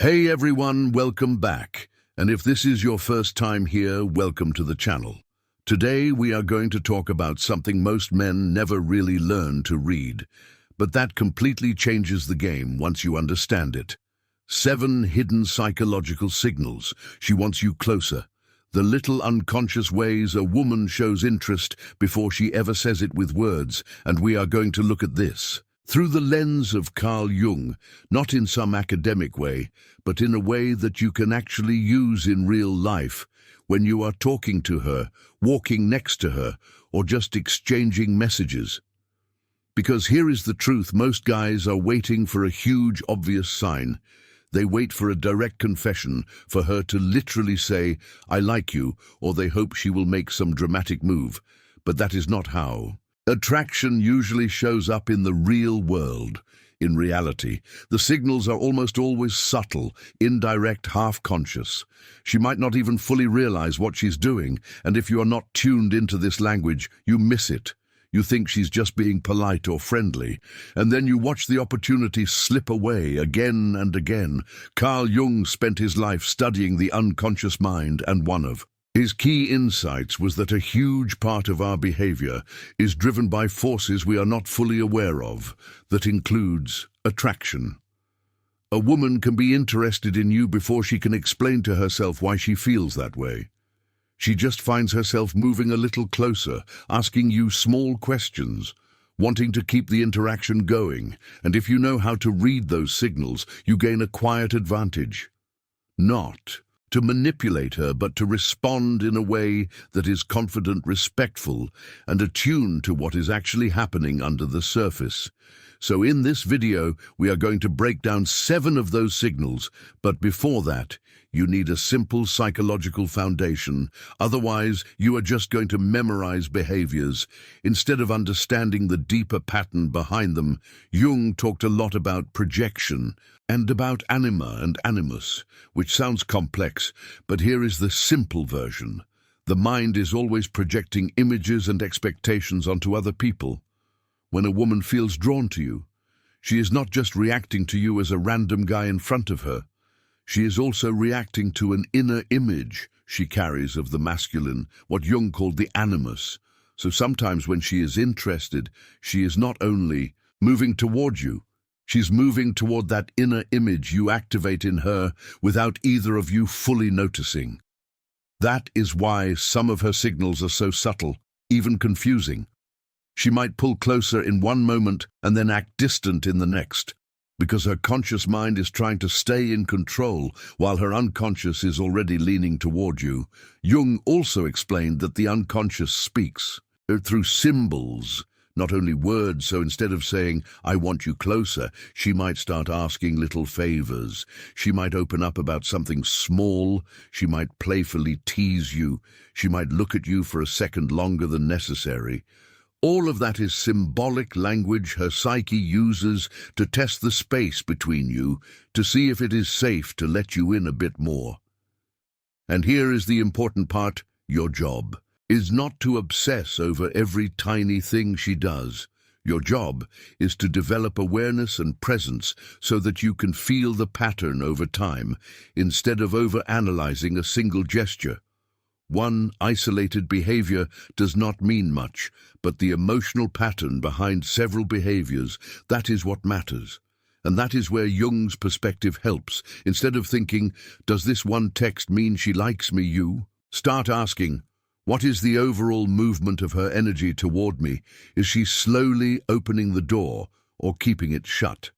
Hey everyone, welcome back. And if this is your first time here, welcome to the channel. Today we are going to talk about something most men never really learn to read, but that completely changes the game once you understand it. 7 hidden psychological signals. She wants you closer. The little unconscious ways a woman shows interest before she ever says it with words, and we are going to look at this through the lens of Carl Jung, not in some academic way, but in a way that you can actually use in real life, when you are talking to her, walking next to her, or just exchanging messages. Because here is the truth, most guys are waiting for a huge, obvious sign. They wait for a direct confession, for her to literally say, "I like you," or they hope she will make some dramatic move. But that is not how attraction usually shows up in the real world. In reality, the signals are almost always subtle, indirect, half-conscious. She might not even fully realize what she's doing, and if you are not tuned into this language, you miss it. You think she's just being polite or friendly, and then you watch the opportunity slip away again and again. Carl Jung spent his life studying the unconscious mind, and one of his key insights was that a huge part of our behavior is driven by forces we are not fully aware of. That includes attraction. A woman can be interested in you before she can explain to herself why she feels that way. She just finds herself moving a little closer, asking you small questions, wanting to keep the interaction going, and if you know how to read those signals, you gain a quiet advantage. Not to manipulate her, but to respond in a way that is confident, respectful, and attuned to what is actually happening under the surface. So in this video, we are going to break down 7 of those signals, but before that, you need a simple psychological foundation. Otherwise, you are just going to memorize behaviors instead of understanding the deeper pattern behind them. Jung talked a lot about projection and about anima and animus, which sounds complex, but here is the simple version. The mind is always projecting images and expectations onto other people. When a woman feels drawn to you, she is not just reacting to you as a random guy in front of her. She is also reacting to an inner image she carries of the masculine, what Jung called the animus. So sometimes when she is interested, she is not only moving toward you, she's moving toward that inner image you activate in her without either of you fully noticing. That is why some of her signals are so subtle, even confusing. She might pull closer in one moment and then act distant in the next, because her conscious mind is trying to stay in control while her unconscious is already leaning toward you. Jung also explained that the unconscious speaks through symbols, not only words. So instead of saying, "I want you closer," she might start asking little favors. She might open up about something small. She might playfully tease you. She might look at you for a second longer than necessary. All of that is symbolic language her psyche uses to test the space between you, to see if it is safe to let you in a bit more. And here is the important part. Your job is not to obsess over every tiny thing she does. Your job is to develop awareness and presence so that you can feel the pattern over time, instead of overanalyzing a single gesture. One isolated behavior does not mean much, but the emotional pattern behind several behaviors, that is what matters. And that is where Jung's perspective helps. Instead of thinking, "Does this one text mean she likes me?" you start asking, "What is the overall movement of her energy toward me? Is she slowly opening the door or keeping it shut?"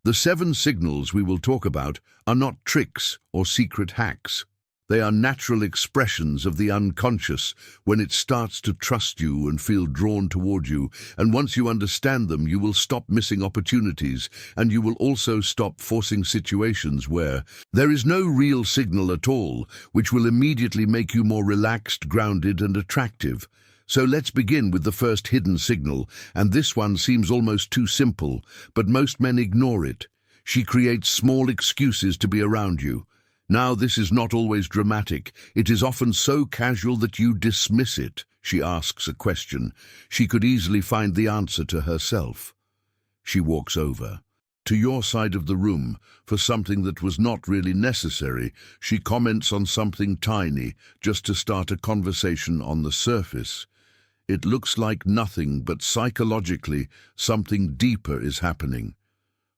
The 7 signals we will talk about are not tricks or secret hacks. They are natural expressions of the unconscious when it starts to trust you and feel drawn toward you. And once you understand them, you will stop missing opportunities, and you will also stop forcing situations where there is no real signal at all, which will immediately make you more relaxed, grounded, and attractive. So let's begin with the first hidden signal, and this one seems almost too simple, but most men ignore it. She creates small excuses to be around you. Now, this is not always dramatic. It is often so casual that you dismiss it. She asks a question. She could easily find the answer to herself. She walks over, to your side of the room for something that was not really necessary. She comments on something tiny just to start a conversation on the surface. It looks like nothing, but psychologically something deeper is happening.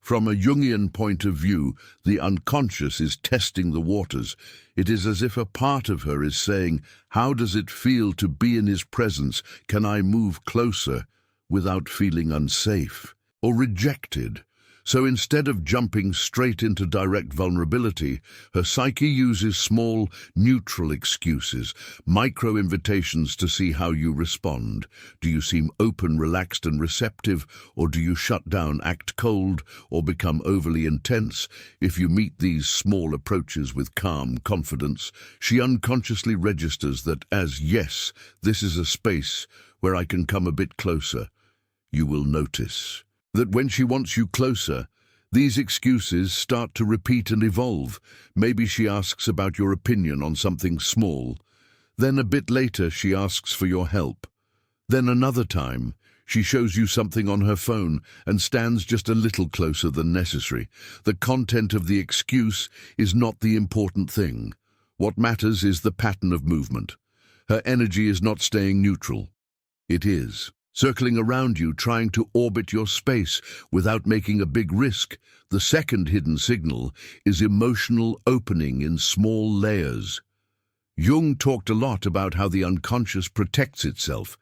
From a Jungian point of view, the unconscious is testing the waters. It is as if a part of her is saying, how does it feel to be in his presence? Can I move closer without feeling unsafe or rejected? So instead of jumping straight into direct vulnerability, her psyche uses small, neutral excuses, micro-invitations to see how you respond. Do you seem open, relaxed, and receptive, or do you shut down, act cold, or become overly intense? If you meet these small approaches with calm confidence, she unconsciously registers that as, yes, this is a space where I can come a bit closer. You will notice that when she wants you closer, these excuses start to repeat and evolve. Maybe she asks about your opinion on something small. Then a bit later, she asks for your help. Then another time, she shows you something on her phone and stands just a little closer than necessary. The content of the excuse is not the important thing. What matters is the pattern of movement. Her energy is not staying neutral. It is circling around you, trying to orbit your space without making a big risk. The second hidden signal is emotional opening in small layers. Jung talked a lot about how the unconscious protects itself.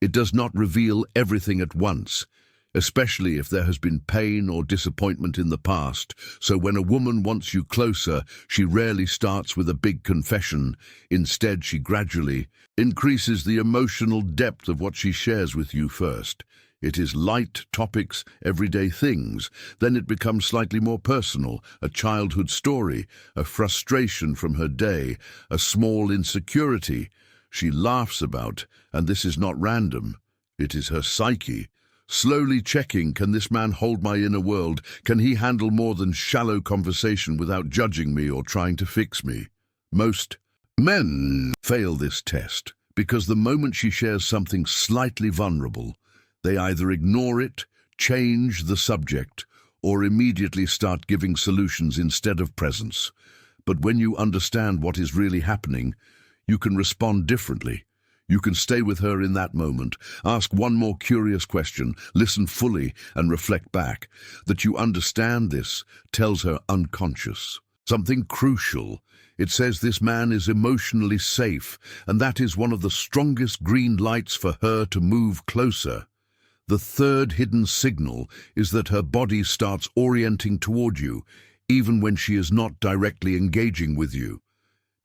It does not reveal everything at once, especially if there has been pain or disappointment in the past. So when a woman wants you closer, she rarely starts with a big confession. Instead, she gradually increases the emotional depth of what she shares with you first. It is light topics, everyday things. Then it becomes slightly more personal, a childhood story, a frustration from her day, a small insecurity she laughs about, and this is not random. It is her psyche slowly checking, can this man hold my inner world? Can he handle more than shallow conversation without judging me or trying to fix me? Most men fail this test because the moment she shares something slightly vulnerable, they either ignore it, change the subject, or immediately start giving solutions instead of presence. But when you understand what is really happening, you can respond differently. You can stay with her in that moment, ask one more curious question, listen fully, and reflect back. That you understand this tells her unconscious something crucial. It says this man is emotionally safe, and that is one of the strongest green lights for her to move closer. The third hidden signal is that her body starts orienting toward you, even when she is not directly engaging with you.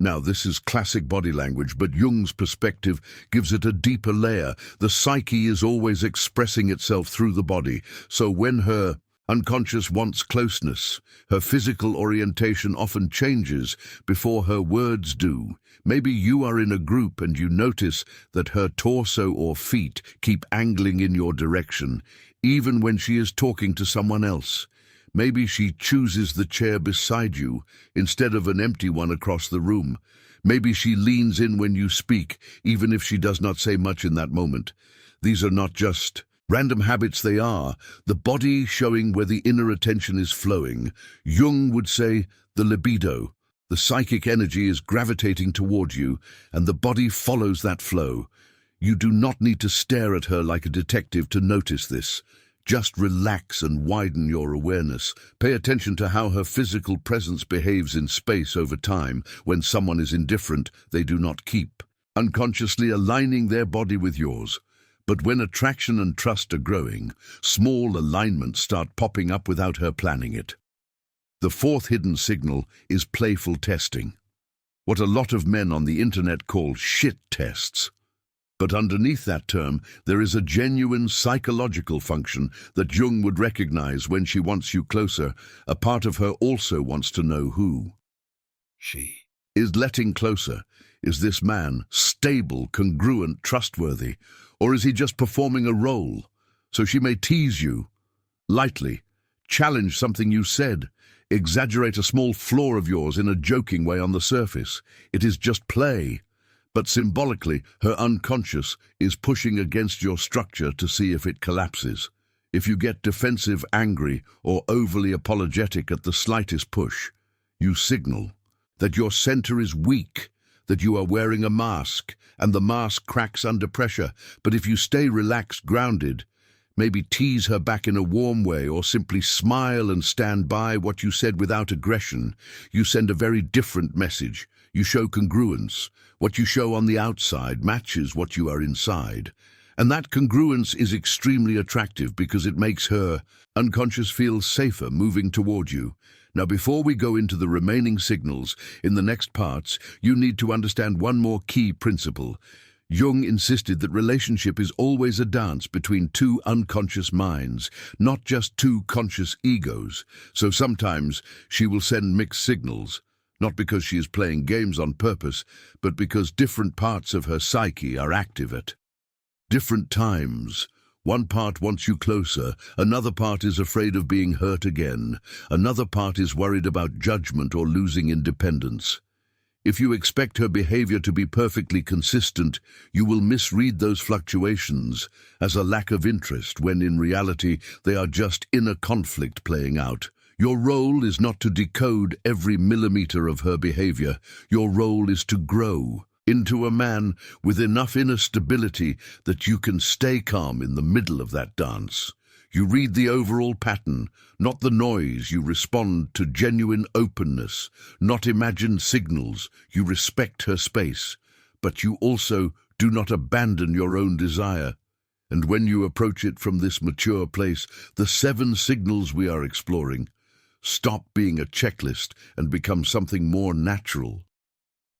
Now, this is classic body language, but Jung's perspective gives it a deeper layer. The psyche is always expressing itself through the body, so when her unconscious wants closeness, her physical orientation often changes before her words do. Maybe you are in a group and you notice that her torso or feet keep angling in your direction, even when she is talking to someone else. Maybe she chooses the chair beside you instead of an empty one across the room. Maybe she leans in when you speak, even if she does not say much in that moment. These are not just random habits, they are the body showing where the inner attention is flowing. Jung would say the libido. The psychic energy is gravitating toward you, and the body follows that flow. You do not need to stare at her like a detective to notice this. Just relax and widen your awareness. Pay attention to how her physical presence behaves in space over time. When someone is indifferent, they do not keep unconsciously aligning their body with yours. But when attraction and trust are growing, small alignments start popping up without her planning it. The fourth hidden signal is playful testing. What a lot of men on the internet call shit tests. But underneath that term, there is a genuine psychological function that Jung would recognize. When she wants you closer, a part of her also wants to know who she is letting closer. Is this man stable, congruent, trustworthy, or is he just performing a role? So she may tease you lightly, challenge something you said, exaggerate a small flaw of yours in a joking way on the surface. It is just play. But symbolically, her unconscious is pushing against your structure to see if it collapses. If you get defensive, angry, or overly apologetic at the slightest push, you signal that your center is weak, that you are wearing a mask, and the mask cracks under pressure. But if you stay relaxed, grounded, maybe tease her back in a warm way, or simply smile and stand by what you said without aggression, you send a very different message. You show congruence. What you show on the outside matches what you are inside. And that congruence is extremely attractive because it makes her unconscious feel safer moving toward you. Now, before we go into the remaining signals in the next parts, you need to understand one more key principle. Jung insisted that relationship is always a dance between two unconscious minds, not just two conscious egos. So sometimes she will send mixed signals, not because she is playing games on purpose, but because different parts of her psyche are active at different times. One part wants you closer, another part is afraid of being hurt again, another part is worried about judgment or losing independence. If you expect her behavior to be perfectly consistent, you will misread those fluctuations as a lack of interest, when in reality they are just inner conflict playing out. Your role is not to decode every millimeter of her behavior. Your role is to grow into a man with enough inner stability that you can stay calm in the middle of that dance. You read the overall pattern, not the noise. You respond to genuine openness, not imagined signals. You respect her space, but you also do not abandon your own desire. And when you approach it from this mature place, the 7 signals we are exploring stop being a checklist and become something more natural.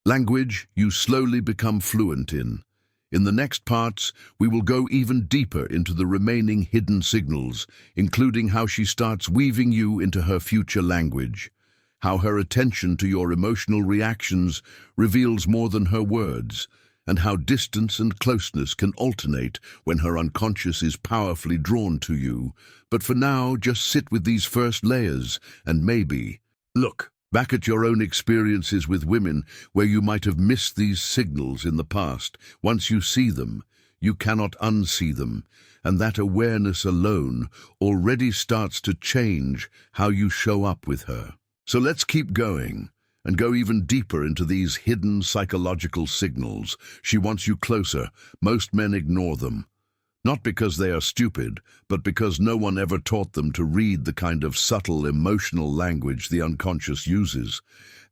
Language you slowly become fluent in. In the next parts, we will go even deeper into the remaining hidden signals, including how she starts weaving you into her future language, how her attention to your emotional reactions reveals more than her words, and how distance and closeness can alternate when her unconscious is powerfully drawn to you. But for now, just sit with these first layers and maybe look back at your own experiences with women where you might have missed these signals in the past. Once you see them, you cannot unsee them, and that awareness alone already starts to change how you show up with her. So let's keep going and go even deeper into these hidden psychological signals. She wants you closer. Most men ignore them. Not because they are stupid, but because no one ever taught them to read the kind of subtle emotional language the unconscious uses.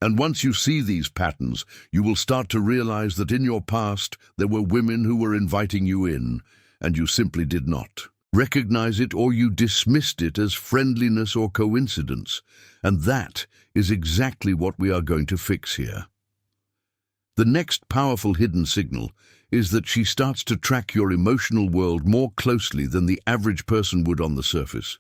And once you see these patterns, you will start to realize that in your past there were women who were inviting you in, and you simply did not recognize it, or you dismissed it as friendliness or coincidence. And that is exactly what we are going to fix here. The next powerful hidden signal is that she starts to track your emotional world more closely than the average person would on the surface.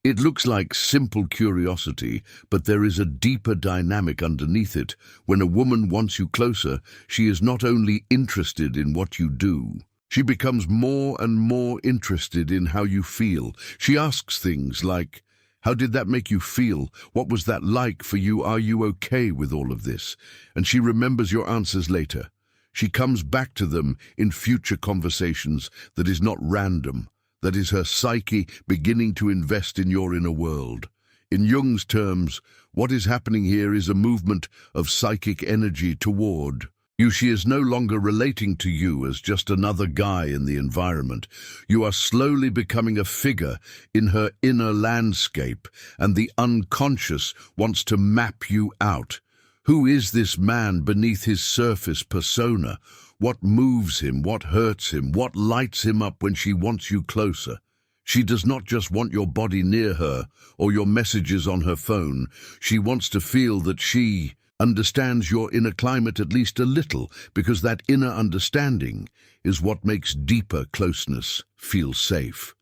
It looks like simple curiosity, but there is a deeper dynamic underneath it. When a woman wants you closer, she is not only interested in what you do, she becomes more and more interested in how you feel. She asks things like, "How did that make you feel? What was that like for you? Are you okay with all of this?" And she remembers your answers later. She comes back to them in future conversations. That is not random. That is her psyche beginning to invest in your inner world. In Jung's terms, what is happening here is a movement of psychic energy toward you. She is no longer relating to you as just another guy in the environment. You are slowly becoming a figure in her inner landscape, and the unconscious wants to map you out. Who is this man beneath his surface persona? What moves him? What hurts him? What lights him up when she wants you closer? She does not just want your body near her or your messages on her phone. She wants to feel that she understands your inner climate at least a little, because that inner understanding is what makes deeper closeness feel safe.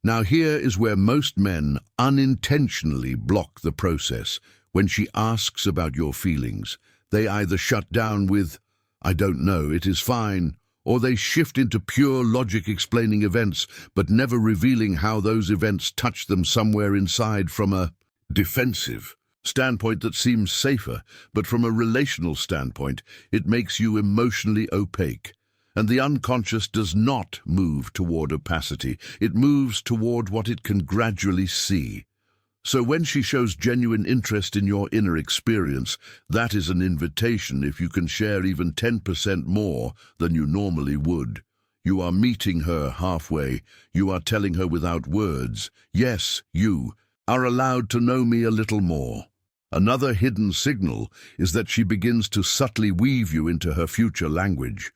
Now here is where most men unintentionally block the process. When she asks about your feelings, they either shut down with, "I don't know, it is fine," or they shift into pure logic explaining events, but never revealing how those events touch them somewhere inside. From a defensive standpoint that seems safer, but from a relational standpoint, it makes you emotionally opaque. And the unconscious does not move toward opacity. It moves toward what it can gradually see. So when she shows genuine interest in your inner experience, that is an invitation. If you can share even 10% more than you normally would, you are meeting her halfway. You are telling her without words, yes, you are allowed to know me a little more. Another hidden signal is that she begins to subtly weave you into her future language.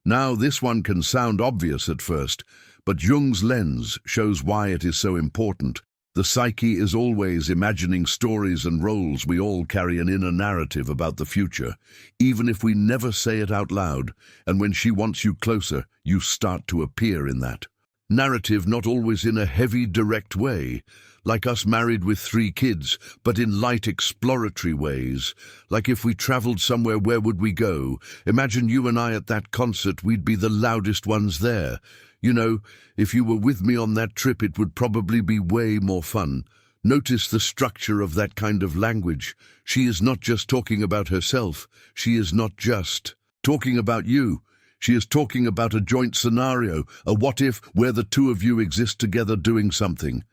Now, this one can sound obvious at first, but Jung's lens shows why it is so important. The psyche is always imagining stories and roles. We all carry an inner narrative about the future, even if we never say it out loud. And when she wants you closer, you start to appear in that narrative, not always in a heavy, direct way, like us married with 3 kids, but in light, exploratory ways. Like if we traveled somewhere, where would we go? Imagine you and I at that concert. We'd be the loudest ones there. You know, if you were with me on that trip, it would probably be way more fun. Notice the structure of that kind of language. She is not just talking about herself. She is not just talking about you. She is talking about a joint scenario, a what-if, where the two of you exist together doing something.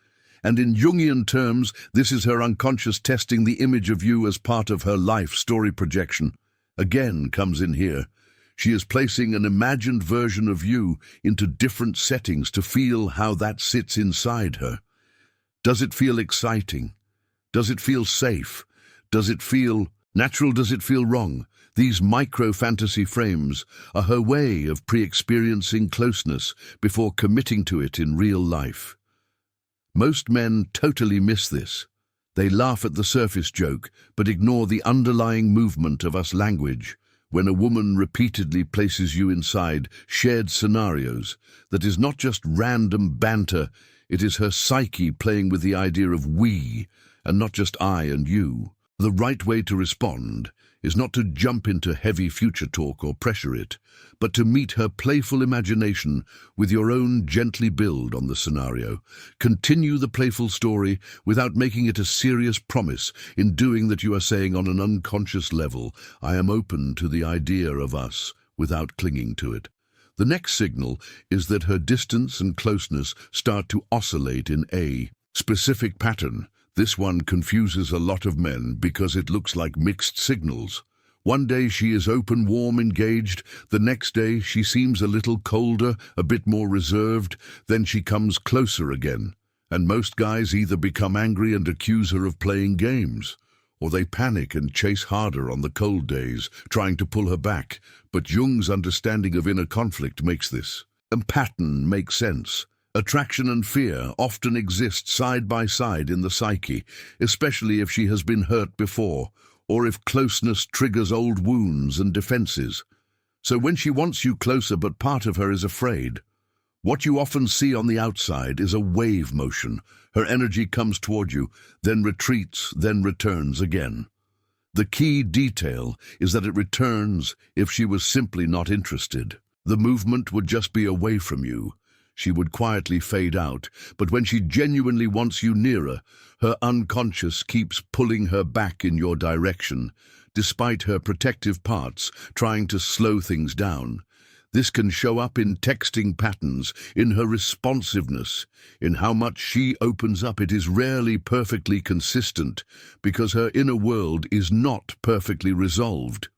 And in Jungian terms, this is her unconscious testing the image of you as part of her life story projection. Again comes in here. She is placing an imagined version of you into different settings to feel how that sits inside her. Does it feel exciting? Does it feel safe? Does it feel natural? Does it feel wrong? These micro-fantasy frames are her way of pre-experiencing closeness before committing to it in real life. Most men totally miss this. They laugh at the surface joke, but ignore the underlying movement of us language. When a woman repeatedly places you inside shared scenarios, that is not just random banter, it is her psyche playing with the idea of we, and not just I and you. The right way to respond is not to jump into heavy future talk or pressure it, but to meet her playful imagination with your own gently build on the scenario. Continue the playful story without making it a serious promise. In doing that, you are saying on an unconscious level, I am open to the idea of us, without clinging to it. The next signal is that her distance and closeness start to oscillate in a specific pattern. This one confuses a lot of men because it looks like mixed signals. One day she is open, warm, engaged. The next day she seems a little colder, a bit more reserved. Then she comes closer again. And most guys either become angry and accuse her of playing games, or they panic and chase harder on the cold days, trying to pull her back. But Jung's understanding of inner conflict makes this pattern make sense. Attraction and fear often exist side by side in the psyche, especially if she has been hurt before, or if closeness triggers old wounds and defenses. So when she wants you closer but part of her is afraid, what you often see on the outside is a wave motion. Her energy comes toward you, then retreats, then returns again. The key detail is that it returns if she was simply not interested. The movement would just be away from you. She would quietly fade out, but when she genuinely wants you nearer, her unconscious keeps pulling her back in your direction, despite her protective parts trying to slow things down. This can show up in texting patterns, in her responsiveness, in how much she opens up. It is rarely perfectly consistent because her inner world is not perfectly resolved.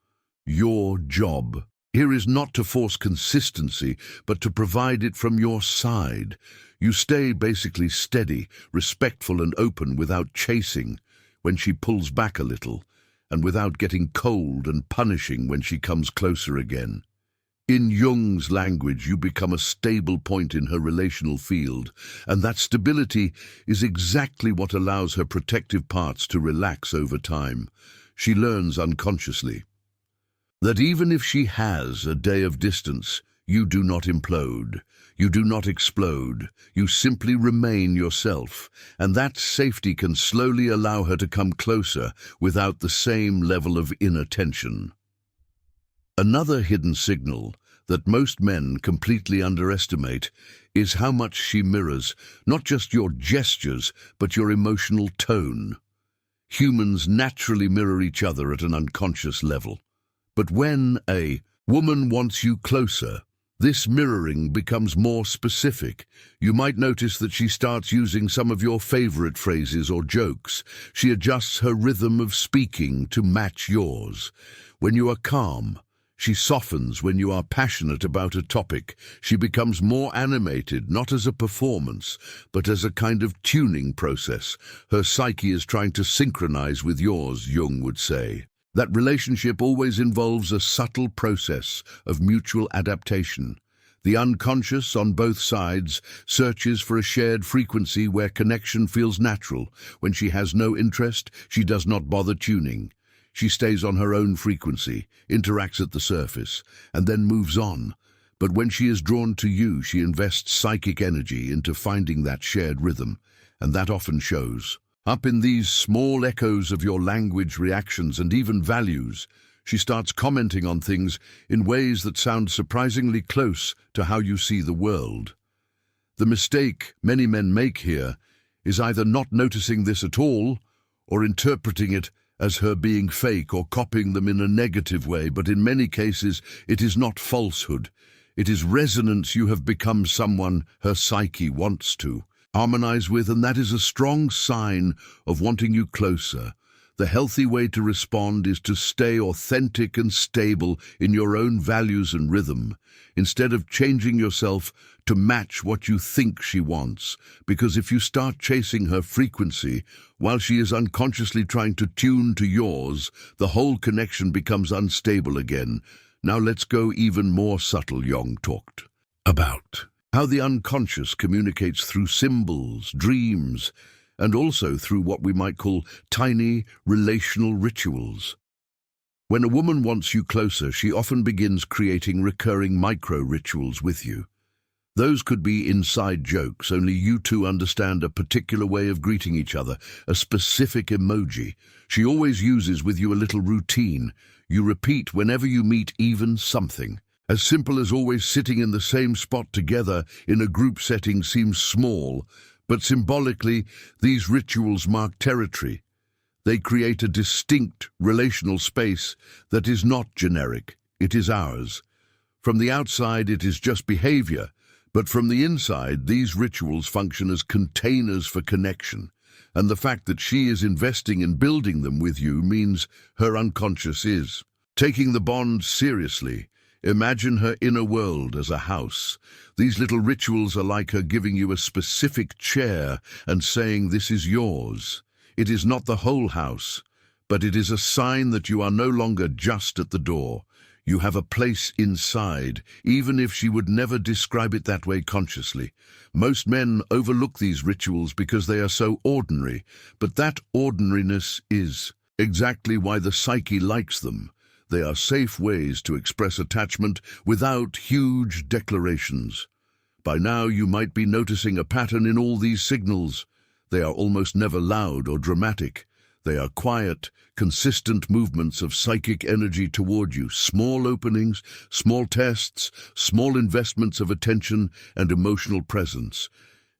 Your job here is not to force consistency, but to provide it from your side. You stay basically steady, respectful and open without chasing when she pulls back a little, and without getting cold and punishing when she comes closer again. In Jung's language, you become a stable point in her relational field, and that stability is exactly what allows her protective parts to relax over time. She learns unconsciously that even if she has a day of distance, you do not implode, you do not explode, you simply remain yourself, and that safety can slowly allow her to come closer without the same level of inner tension. Another hidden signal that most men completely underestimate is how much she mirrors not just your gestures, but your emotional tone. Humans naturally mirror each other at an unconscious level. But when a woman wants you closer, This mirroring becomes more specific. You might notice that she starts using some of your favorite phrases or jokes. She adjusts her rhythm of speaking to match yours. When you are calm, she softens. When you are passionate about a topic, she becomes more animated, not as a performance, but as a kind of tuning process. Her psyche is trying to synchronize with yours, Jung would say. That relationship always involves a subtle process of mutual adaptation. The unconscious on both sides searches for a shared frequency where connection feels natural. When she has no interest, she does not bother tuning. She stays on her own frequency, interacts at the surface, and then moves on. But when she is drawn to you, she invests psychic energy into finding that shared rhythm, and that often shows up in these small echoes of your language, reactions, and even values. She starts commenting on things in ways that sound surprisingly close to how you see the world. The mistake many men make here is either not noticing this at all or interpreting it as her being fake or copying them in a negative way, but in many cases it is not falsehood. It is resonance. You have become someone her psyche wants to harmonize with, and that is a strong sign of wanting you closer. The healthy way to respond is to stay authentic and stable in your own values and rhythm, instead of changing yourself to match what you think she wants. Because if you start chasing her frequency while she is unconsciously trying to tune to yours, the whole connection becomes unstable again. Now let's go even more subtle. Jung talked about how the unconscious communicates through symbols, dreams, and also through what we might call tiny relational rituals. When a woman wants you closer, she often begins creating recurring micro-rituals with you. Those could be inside jokes, only you two understand, a particular way of greeting each other, a specific emoji. She always uses with you a little routine. You repeat whenever you meet, even something as simple as always sitting in the same spot together in a group setting seems small, but symbolically, these rituals mark territory. They create a distinct relational space that is not generic. It is ours. From the outside, it is just behavior, but from the inside, these rituals function as containers for connection. And the fact that she is investing in building them with you means her unconscious is taking the bond seriously. Imagine her inner world as a house. These little rituals are like her giving you a specific chair and saying, "This is yours." It is not the whole house, but it is a sign that you are no longer just at the door. You have a place inside, even if she would never describe it that way consciously. Most men overlook these rituals because they are so ordinary, but that ordinariness is exactly why the psyche likes them. They are safe ways to express attachment without huge declarations. By now you might be noticing a pattern in all these signals. They are almost never loud or dramatic. They are quiet, consistent movements of psychic energy toward you, small openings, small tests, small investments of attention and emotional presence.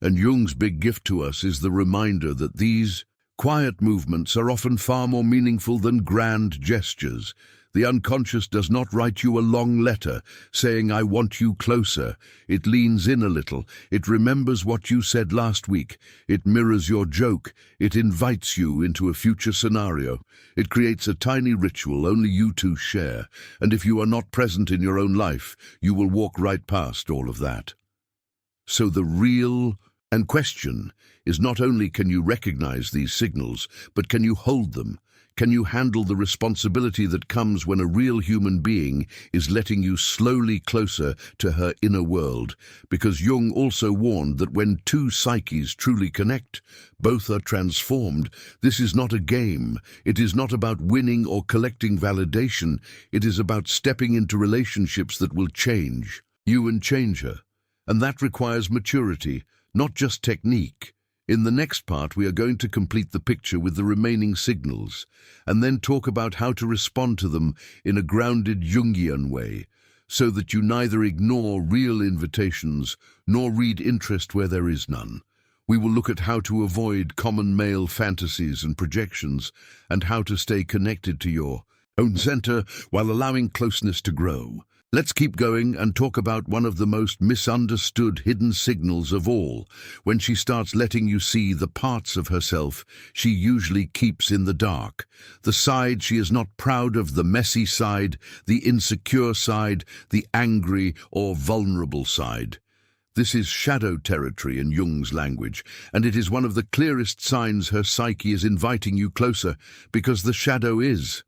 And Jung's big gift to us is the reminder that these quiet movements are often far more meaningful than grand gestures. The unconscious does not write you a long letter saying, "I want you closer." It leans in a little. It remembers what you said last week. It mirrors your joke. It invites you into a future scenario. It creates a tiny ritual only you two share. And if you are not present in your own life, you will walk right past all of that. So the real question is not only can you recognize these signals, but can you hold them? Can you handle the responsibility that comes when a real human being is letting you slowly closer to her inner world? Because Jung also warned that when two psyches truly connect, both are transformed. This is not a game. It is not about winning or collecting validation. It is about stepping into relationships that will change you and change her. And that requires maturity, not just technique. In the next part, we are going to complete the picture with the remaining signals, and then talk about how to respond to them in a grounded Jungian way, so that you neither ignore real invitations nor read interest where there is none. We will look at how to avoid common male fantasies and projections, and how to stay connected to your own center while allowing closeness to grow. Let's keep going and talk about one of the most misunderstood hidden signals of all. When she starts letting you see the parts of herself she usually keeps in the dark. The side she is not proud of, the messy side, the insecure side, the angry or vulnerable side. This is shadow territory in Jung's language, and it is one of the clearest signs her psyche is inviting you closer, because the shadow is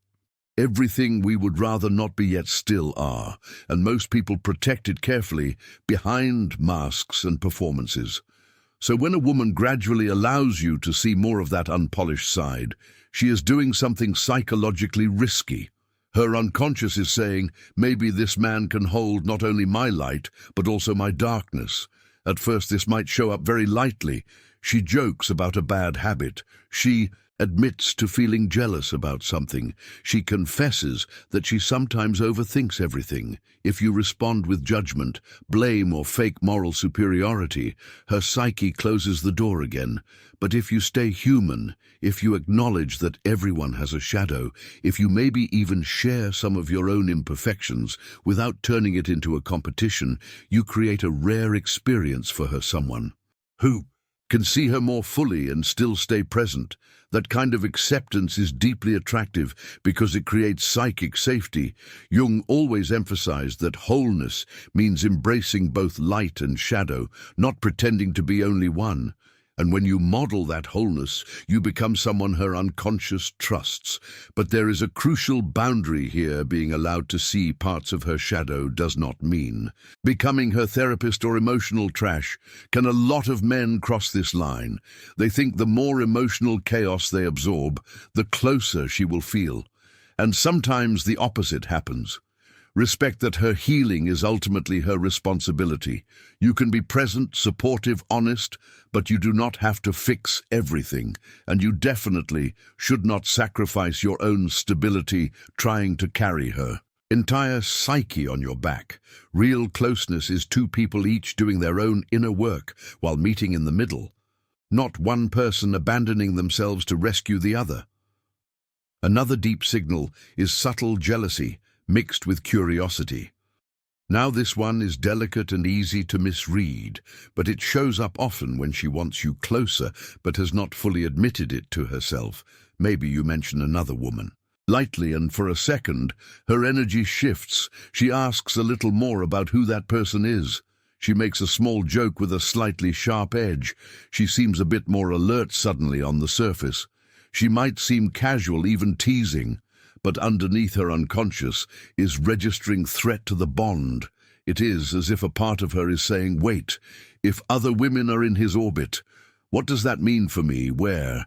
everything we would rather not be yet still are, and most people protect it carefully behind masks and performances. So when a woman gradually allows you to see more of that unpolished side, she is doing something psychologically risky. Her unconscious is saying, maybe this man can hold not only my light, but also my darkness. At first this might show up very lightly. She jokes about a bad habit. She admits to feeling jealous about something. She confesses that she sometimes overthinks everything. If you respond with judgment, blame, or fake moral superiority, her psyche closes the door again. But if you stay human, if you acknowledge that everyone has a shadow, if you maybe even share some of your own imperfections without turning it into a competition, you create a rare experience for her, someone who can see her more fully and still stay present. That kind of acceptance is deeply attractive because it creates psychic safety. Jung always emphasized that wholeness means embracing both light and shadow, not pretending to be only one. And when you model that wholeness, you become someone her unconscious trusts. But there is a crucial boundary here. Being allowed to see parts of her shadow does not mean becoming her therapist or emotional trash. Can a lot of men cross this line? They think the more emotional chaos they absorb, the closer she will feel. And sometimes the opposite happens. Respect that her healing is ultimately her responsibility. You can be present, supportive, honest, but you do not have to fix everything, and you definitely should not sacrifice your own stability trying to carry her entire psyche on your back. Real closeness is two people each doing their own inner work while meeting in the middle, not one person abandoning themselves to rescue the other. Another deep signal is subtle jealousy mixed with curiosity. Now this one is delicate and easy to misread, but it shows up often when she wants you closer but has not fully admitted it to herself. Maybe you mention another woman lightly, and for a second her energy shifts. She asks a little more about who that person is. She makes a small joke with a slightly sharp edge. She seems a bit more alert suddenly on the surface. She might seem casual, even teasing, but underneath her unconscious is registering threat to the bond. It is as if a part of her is saying, wait, if other women are in his orbit, what does that mean for me? Where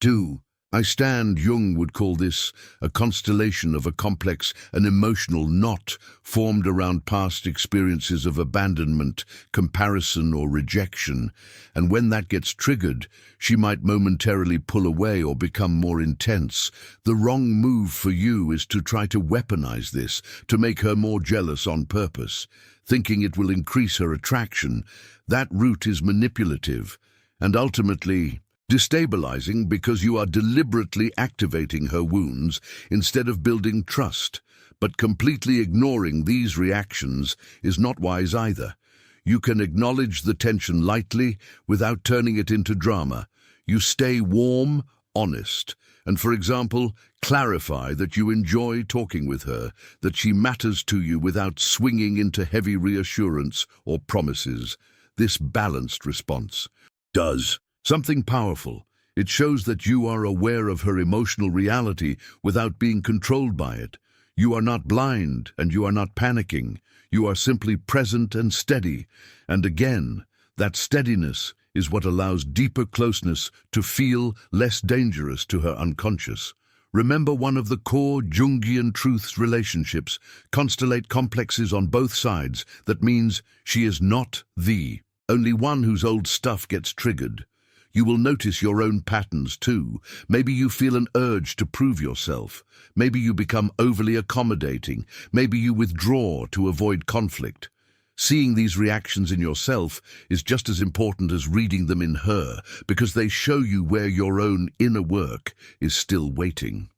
do I stand? Jung would call this a constellation of a complex and emotional knot formed around past experiences of abandonment, comparison, or rejection. And when that gets triggered, she might momentarily pull away or become more intense. The wrong move for you is to try to weaponize this, to make her more jealous on purpose, thinking it will increase her attraction. That route is manipulative and ultimately destabilizing, because you are deliberately activating her wounds instead of building trust. But completely ignoring these reactions is not wise either. You can acknowledge the tension lightly without turning it into drama. You stay warm, honest, and, for example, clarify that you enjoy talking with her, that she matters to you without swinging into heavy reassurance or promises. This balanced response does something powerful. It shows that you are aware of her emotional reality without being controlled by it. You are not blind and you are not panicking. You are simply present and steady. And again, that steadiness is what allows deeper closeness to feel less dangerous to her unconscious. Remember one of the core Jungian truths: relationships constellate complexes on both sides. That means she is not the only one whose old stuff gets triggered. You will notice your own patterns too. Maybe you feel an urge to prove yourself. Maybe you become overly accommodating. Maybe you withdraw to avoid conflict. Seeing these reactions in yourself is just as important as reading them in her, because they show you where your own inner work is still waiting.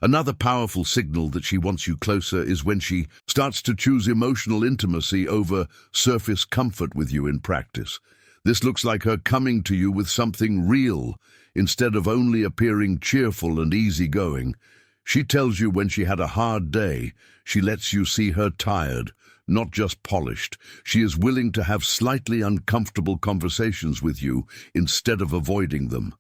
Another powerful signal that she wants you closer is when she starts to choose emotional intimacy over surface comfort with you in practice. This looks like her coming to you with something real, instead of only appearing cheerful and easygoing. She tells you when she had a hard day. She lets you see her tired, not just polished. She is willing to have slightly uncomfortable conversations with you instead of avoiding them.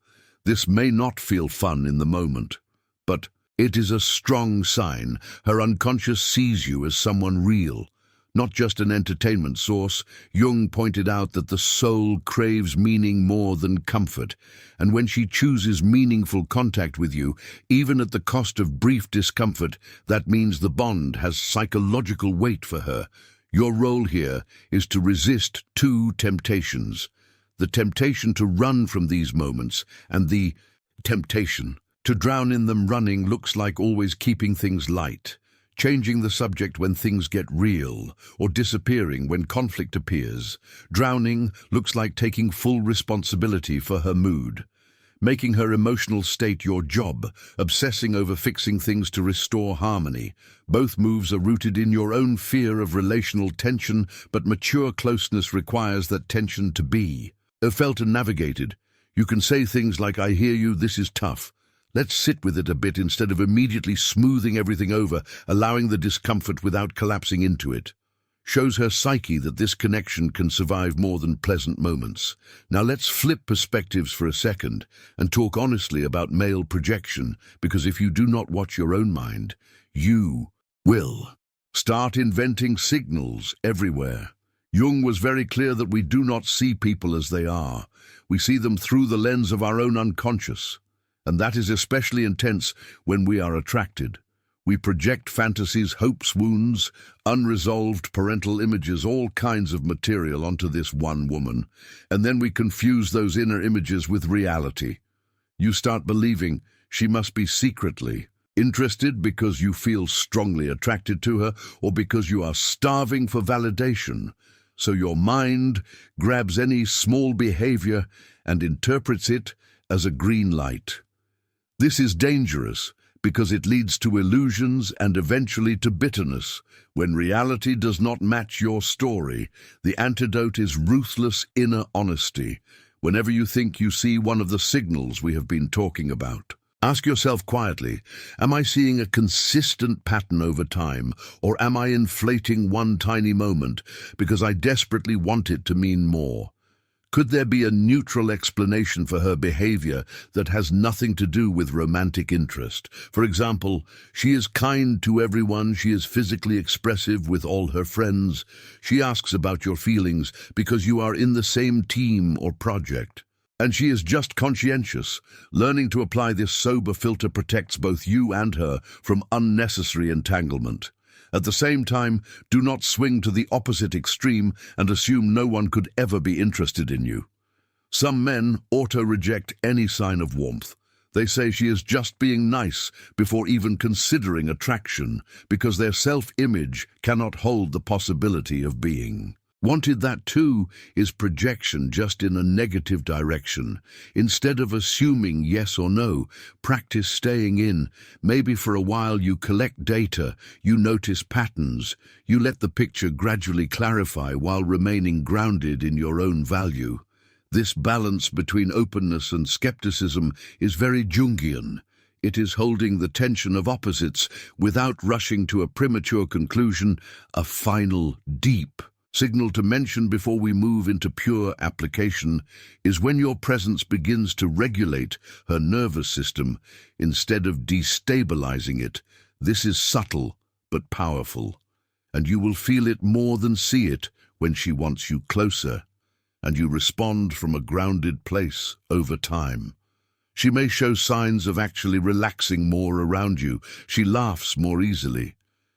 This may not feel fun in the moment, but it is a strong sign. Her unconscious sees you as someone real, not just an entertainment source. Jung pointed out that the soul craves meaning more than comfort, and when she chooses meaningful contact with you, even at the cost of brief discomfort, that means the bond has psychological weight for her. Your role here is to resist two temptations: the temptation to run from these moments and the temptation to drown in them. Running looks like always keeping things light, changing the subject when things get real, or disappearing when conflict appears. Drowning looks like taking full responsibility for her mood, making her emotional state your job, obsessing over fixing things to restore harmony. Both moves are rooted in your own fear of relational tension, but mature closeness requires that tension to be felt and navigated. You can say things like, "I hear you, this is tough. Let's sit with it a bit," instead of immediately smoothing everything over, allowing the discomfort without collapsing into it. Shows her psyche that this connection can survive more than pleasant moments. Now let's flip perspectives for a second and talk honestly about male projection, because if you do not watch your own mind, you will start inventing signals everywhere. Jung was very clear that we do not see people as they are. We see them through the lens of our own unconscious. And that is especially intense when we are attracted. We project fantasies, hopes, wounds, unresolved parental images, all kinds of material onto this one woman. And then we confuse those inner images with reality. You start believing she must be secretly interested because you feel strongly attracted to her, or because you are starving for validation. So your mind grabs any small behavior and interprets it as a green light. This is dangerous because it leads to illusions and eventually to bitterness. When reality does not match your story, the antidote is ruthless inner honesty. Whenever you think you see one of the signals we have been talking about, ask yourself quietly, am I seeing a consistent pattern over time, or am I inflating one tiny moment because I desperately want it to mean more? Could there be a neutral explanation for her behavior that has nothing to do with romantic interest? For example, she is kind to everyone, she is physically expressive with all her friends. She asks about your feelings because you are in the same team or project. And she is just conscientious. Learning to apply this sober filter protects both you and her from unnecessary entanglement. At the same time, do not swing to the opposite extreme and assume no one could ever be interested in you. Some men auto-reject any sign of warmth. They say she is just being nice before even considering attraction, because their self-image cannot hold the possibility of being wanted. That too is projection, just in a negative direction. Instead of assuming yes or no, practice staying in. Maybe for a while you collect data, you notice patterns, you let the picture gradually clarify while remaining grounded in your own value. This balance between openness and skepticism is very Jungian. It is holding the tension of opposites without rushing to a premature conclusion, a final, deep signal to mention before we move into pure application is when your presence begins to regulate her nervous system instead of destabilizing it. This is subtle but powerful, and you will feel it more than see it when she wants you closer, and you respond from a grounded place over time. She may show signs of actually relaxing more around you. She laughs more easily.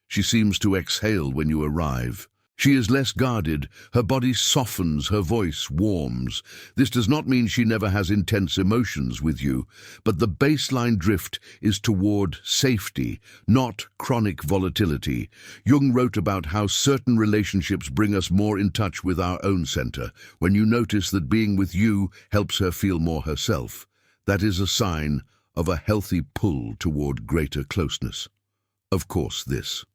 She seems to exhale when you arrive. She is less guarded, her body softens, her voice warms. This does not mean she never has intense emotions with you, but the baseline drift is toward safety, not chronic volatility. Jung wrote about how certain relationships bring us more in touch with our own center. When you notice that being with you helps her feel more herself, that is a sign of a healthy pull toward greater closeness. Of course, this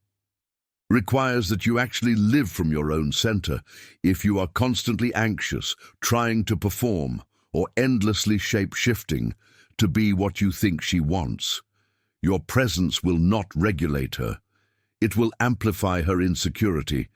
requires that you actually live from your own center. If you are constantly anxious, trying to perform, or endlessly shape-shifting to be what you think she wants, your presence will not regulate her. It will amplify her insecurity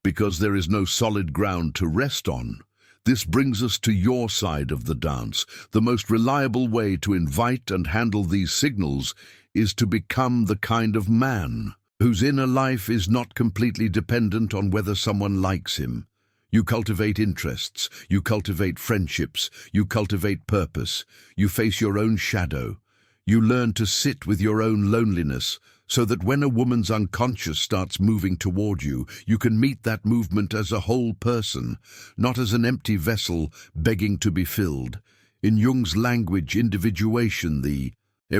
because there is no solid ground to rest on. This brings us to your side of the dance. The most reliable way to invite and handle these signals is to become the kind of man whose inner life is not completely dependent on whether someone likes him. You cultivate interests, you cultivate friendships, you cultivate purpose, you face your own shadow. You learn to sit with your own loneliness so that when a woman's unconscious starts moving toward you, you can meet that movement as a whole person, not as an empty vessel begging to be filled. In Jung's language, individuation, the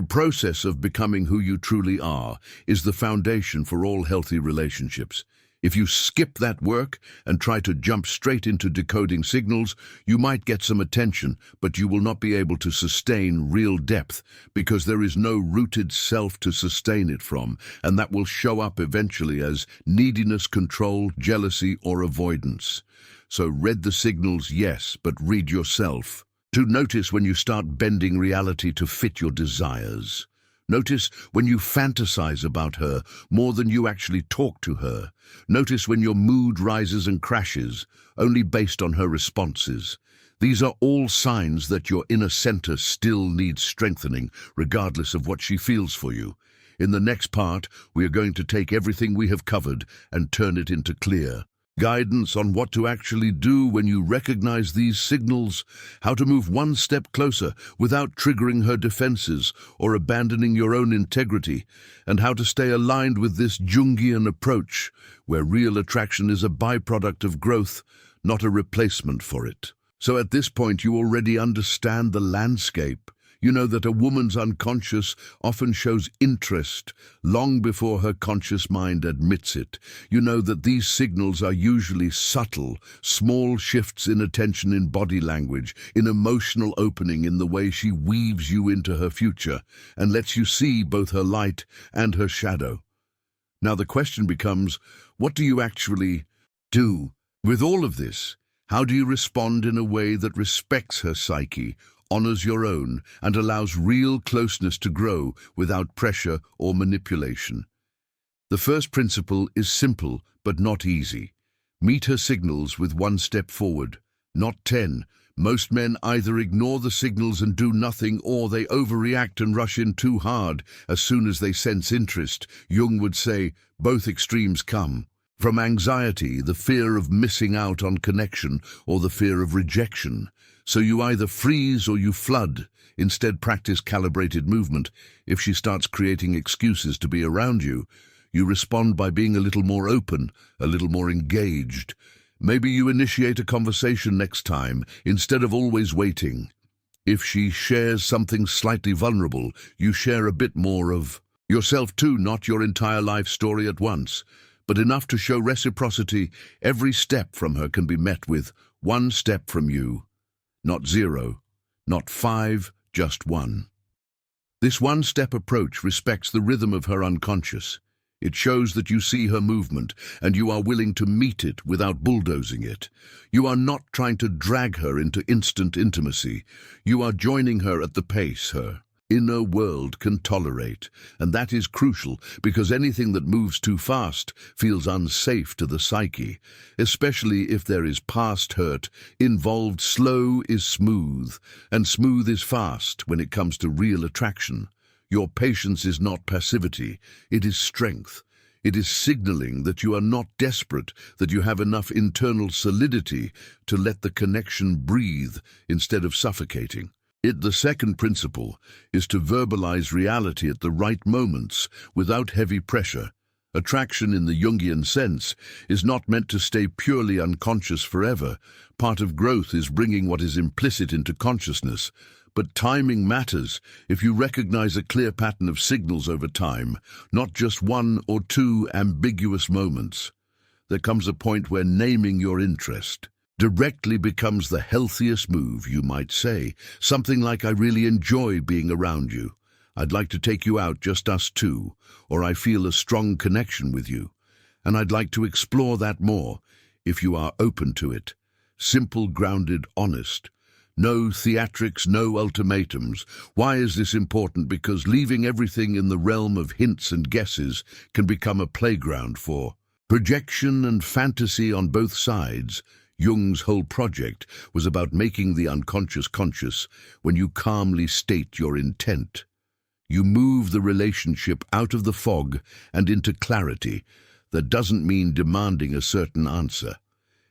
process of becoming who you truly are, is the foundation for all healthy relationships. If you skip that work and try to jump straight into decoding signals, you might get some attention, but you will not be able to sustain real depth because there is no rooted self to sustain it from, and that will show up eventually as neediness, control, jealousy, or avoidance. So read the signals, yes, but read yourself. To notice when you start bending reality to fit your desires. Notice when you fantasize about her more than you actually talk to her. Notice when your mood rises and crashes, only based on her responses. These are all signs that your inner center still needs strengthening, regardless of what she feels for you. In the next part, we are going to take everything we have covered and turn it into clear guidance on what to actually do when you recognize these signals, how to move one step closer without triggering her defenses or abandoning your own integrity, and how to stay aligned with this Jungian approach, where real attraction is a byproduct of growth, not a replacement for it. So at this point, you already understand the landscape. You know that a woman's unconscious often shows interest long before her conscious mind admits it. You know that these signals are usually subtle, small shifts in attention, in body language, in emotional opening, in the way she weaves you into her future and lets you see both her light and her shadow. Now the question becomes, what do you actually do with all of this? How do you respond in a way that respects her psyche, honors your own, and allows real closeness to grow without pressure or manipulation? The first principle is simple but not easy. Meet her signals with one step forward, not 10. Most men either ignore the signals and do nothing, or they overreact and rush in too hard as soon as they sense interest. Jung would say, both extremes come from anxiety, the fear of missing out on connection, or the fear of rejection. So you either freeze or you flood. Instead, practice calibrated movement. If she starts creating excuses to be around you, you respond by being a little more open, a little more engaged. Maybe you initiate a conversation next time, instead of always waiting. If she shares something slightly vulnerable, you share a bit more of yourself too, not your entire life story at once, but enough to show reciprocity. Every step from her can be met with one step from you. Not 0, not 5, just 1. This one-step approach respects the rhythm of her unconscious. It shows that you see her movement and you are willing to meet it without bulldozing it. You are not trying to drag her into instant intimacy. You are joining her at the pace her inner world can tolerate, and that is crucial because anything that moves too fast feels unsafe to the psyche, especially if there is past hurt involved. Slow is smooth, and smooth is fast when it comes to real attraction. Your patience is not passivity, it is strength. It is signaling that you are not desperate, that you have enough internal solidity to let the connection breathe instead of suffocating. The second principle is to verbalize reality at the right moments without heavy pressure. Attraction in the Jungian sense is not meant to stay purely unconscious forever. Part of growth is bringing what is implicit into consciousness. But timing matters. If you recognize a clear pattern of signals over time, not just one or two ambiguous moments, there comes a point where naming your interest directly becomes the healthiest move. You might say something like, I really enjoy being around you. I'd like to take you out, just us two, or I feel a strong connection with you, and I'd like to explore that more, if you are open to it. Simple, grounded, honest. No theatrics, no ultimatums. Why is this important? Because leaving everything in the realm of hints and guesses can become a playground for projection and fantasy on both sides. Jung's whole project was about making the unconscious conscious when you calmly state your intent. You move the relationship out of the fog and into clarity. That doesn't mean demanding a certain answer.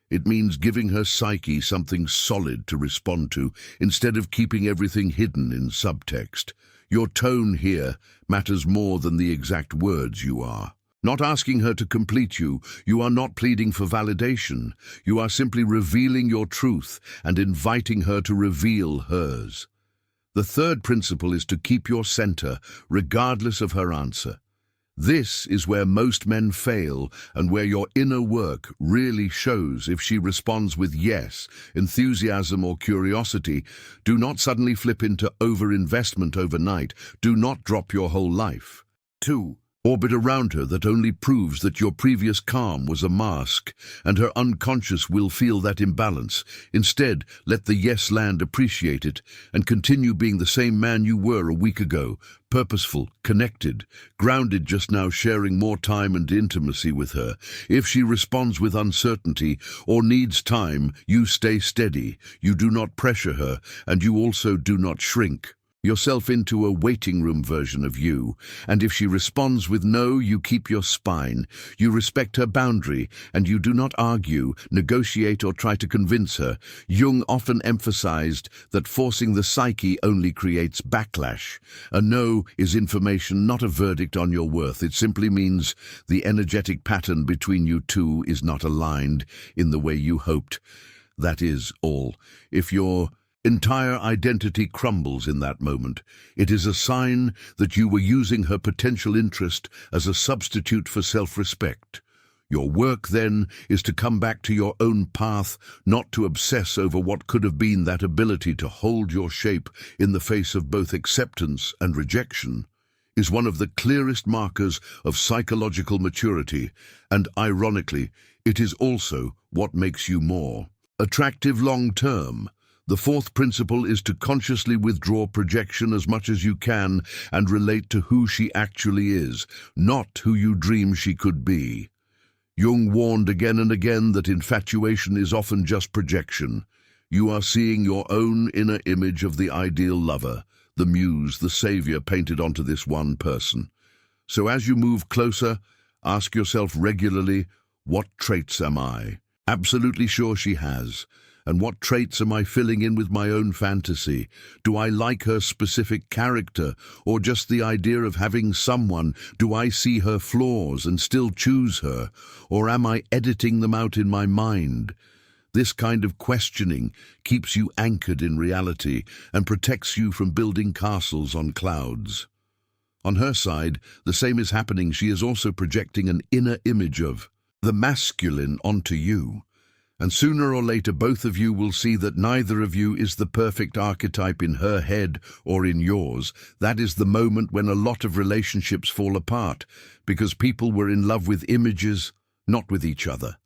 It means giving her psyche something solid to respond to, instead of keeping everything hidden in subtext. Your tone here matters more than the exact words you are. Not asking her to complete you, you are not pleading for validation. You are simply revealing your truth and inviting her to reveal hers. The third principle is to keep your center, regardless of her answer. This is where most men fail, and where your inner work really shows. If she responds with yes, enthusiasm or curiosity, do not suddenly flip into overinvestment overnight. Do not drop your whole life. 2. Orbit around her that only proves that your previous calm was a mask, and her unconscious will feel that imbalance. Instead, let the yes land appreciate it, and continue being the same man you were a week ago, purposeful, connected, grounded, just now sharing more time and intimacy with her. If she responds with uncertainty or needs time, you stay steady. You do not pressure her, and you also do not shrink yourself into a waiting room version of you. And if she responds with no, you keep your spine. You respect her boundary, and you do not argue, negotiate, or try to convince her. Jung often emphasized that forcing the psyche only creates backlash. A no is information, not a verdict on your worth. It simply means the energetic pattern between you two is not aligned in the way you hoped. That is all. If your entire identity crumbles in that moment, it is a sign that you were using her potential interest as a substitute for self-respect. Your work, then, is to come back to your own path, not to obsess over what could have been. That ability to hold your shape in the face of both acceptance and rejection is one of the clearest markers of psychological maturity, and ironically, it is also what makes you more attractive long-term. The fourth principle is to consciously withdraw projection as much as you can and relate to who she actually is, not who you dream she could be. Jung warned again and again that infatuation is often just projection. You are seeing your own inner image of the ideal lover, the muse, the savior painted onto this one person. So as you move closer, ask yourself regularly, what traits am I absolutely sure she has? And what traits am I filling in with my own fantasy? Do I like her specific character, or just the idea of having someone? Do I see her flaws and still choose her, or am I editing them out in my mind? This kind of questioning keeps you anchored in reality and protects you from building castles on clouds. On her side, the same is happening. She is also projecting an inner image of the masculine onto you. And sooner or later, both of you will see that neither of you is the perfect archetype in her head or in yours. That is the moment when a lot of relationships fall apart, because people were in love with images, not with each other.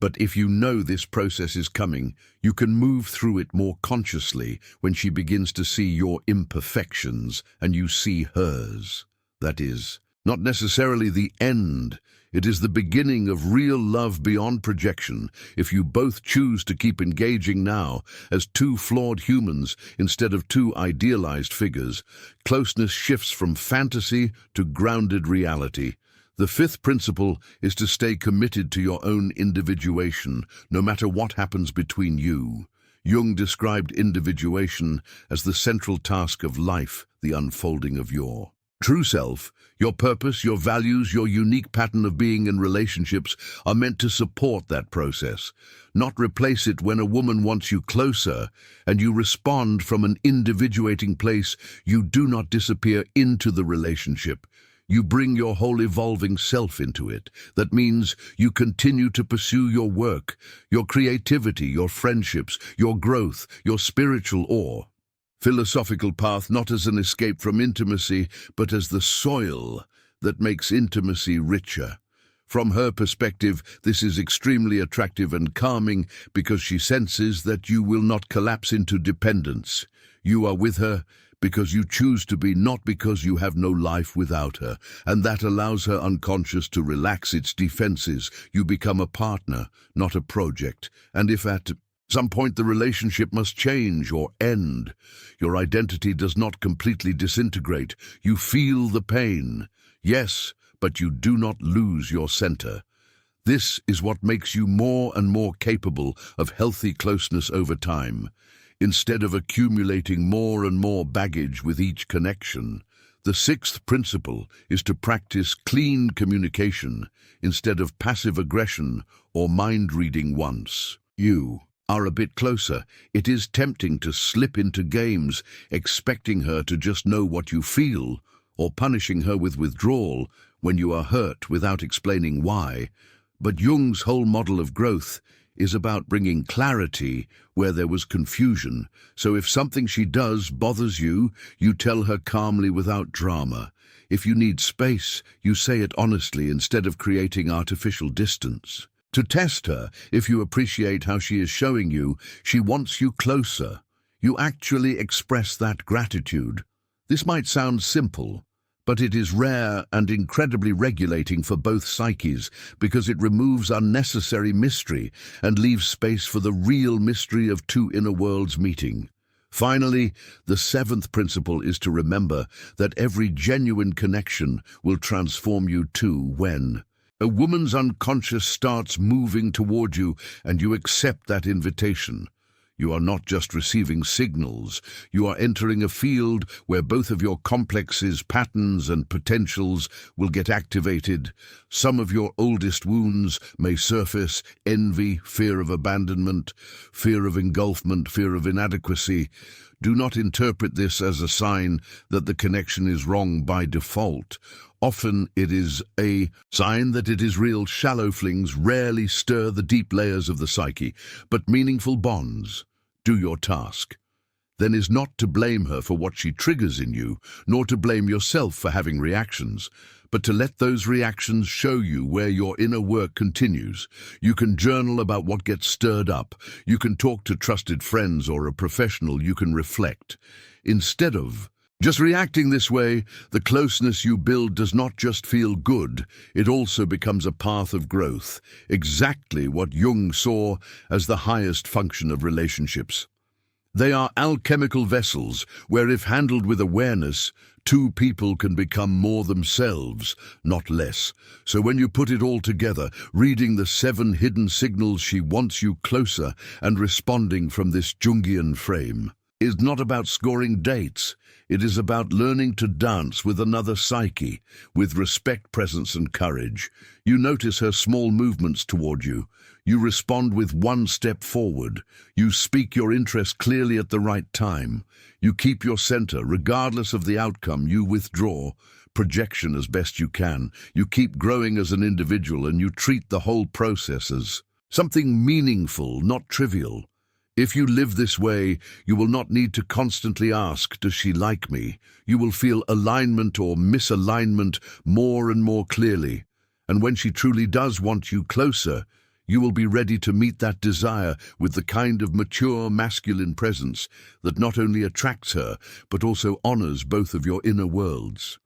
But if you know this process is coming, you can move through it more consciously when she begins to see your imperfections and you see hers. That is not necessarily the end. It is the beginning of real love beyond projection. If you both choose to keep engaging now as two flawed humans instead of two idealized figures, closeness shifts from fantasy to grounded reality. The fifth principle is to stay committed to your own individuation, no matter what happens between you. Jung described individuation as the central task of life, the unfolding of your true self. Your purpose, your values, your unique pattern of being in relationships are meant to support that process, not replace it. When a woman wants you closer and you respond from an individuating place, you do not disappear into the relationship. You bring your whole evolving self into it. That means you continue to pursue your work, your creativity, your friendships, your growth, your spiritual awe. philosophical path not as an escape from intimacy, but as the soil that makes intimacy richer. From her perspective, this is extremely attractive and calming because she senses that you will not collapse into dependence. You are with her because you choose to be, not because you have no life without her, and that allows her unconscious to relax its defenses. You become a partner, not a project, and if at some point the relationship must change or end, your identity does not completely disintegrate. You feel the pain, yes, but you do not lose your center. This is what makes you more and more capable of healthy closeness over time. Instead of accumulating more and more baggage with each connection, the sixth principle is to practice clean communication instead of passive aggression or mind-reading. Once you are a bit closer, it is tempting to slip into games, expecting her to just know what you feel, or punishing her with withdrawal when you are hurt without explaining why. But Jung's whole model of growth is about bringing clarity where there was confusion. So if something she does bothers you, you tell her calmly without drama. If you need space, you say it honestly instead of creating artificial distance. To test her, if you appreciate how she is showing you she wants you closer, you actually express that gratitude. This might sound simple, but it is rare and incredibly regulating for both psyches because it removes unnecessary mystery and leaves space for the real mystery of two inner worlds meeting. Finally, the seventh principle is to remember that every genuine connection will transform you too. When a woman's unconscious starts moving toward you and you accept that invitation, you are not just receiving signals, you are entering a field where both of your complexes, patterns, and potentials will get activated. Some of your oldest wounds may surface: envy, fear of abandonment, fear of engulfment, fear of inadequacy. Do not interpret this as a sign that the connection is wrong by default. Often it is a sign that it is real. Shallow flings rarely stir the deep layers of the psyche, but meaningful bonds do your task. Then is not to blame her for what she triggers in you, nor to blame yourself for having reactions, but to let those reactions show you where your inner work continues. You can journal about what gets stirred up. You can talk to trusted friends or a professional. You can reflect. Instead of just reacting this way, the closeness you build does not just feel good, it also becomes a path of growth, exactly what Jung saw as the highest function of relationships. They are alchemical vessels where, if handled with awareness, two people can become more themselves, not less. So when you put it all together, reading the 7 hidden signals she wants you closer and responding from this Jungian frame, is not about scoring dates. It is about learning to dance with another psyche, with respect, presence, and courage. You notice her small movements toward you. You respond with one step forward. You speak your interest clearly at the right time. You keep your center, regardless of the outcome. You withdraw projection as best you can. You keep growing as an individual, and you treat the whole process as something meaningful, not trivial. If you live this way, you will not need to constantly ask, does she like me? You will feel alignment or misalignment more and more clearly. And when she truly does want you closer, you will be ready to meet that desire with the kind of mature masculine presence that not only attracts her, but also honors both of your inner worlds.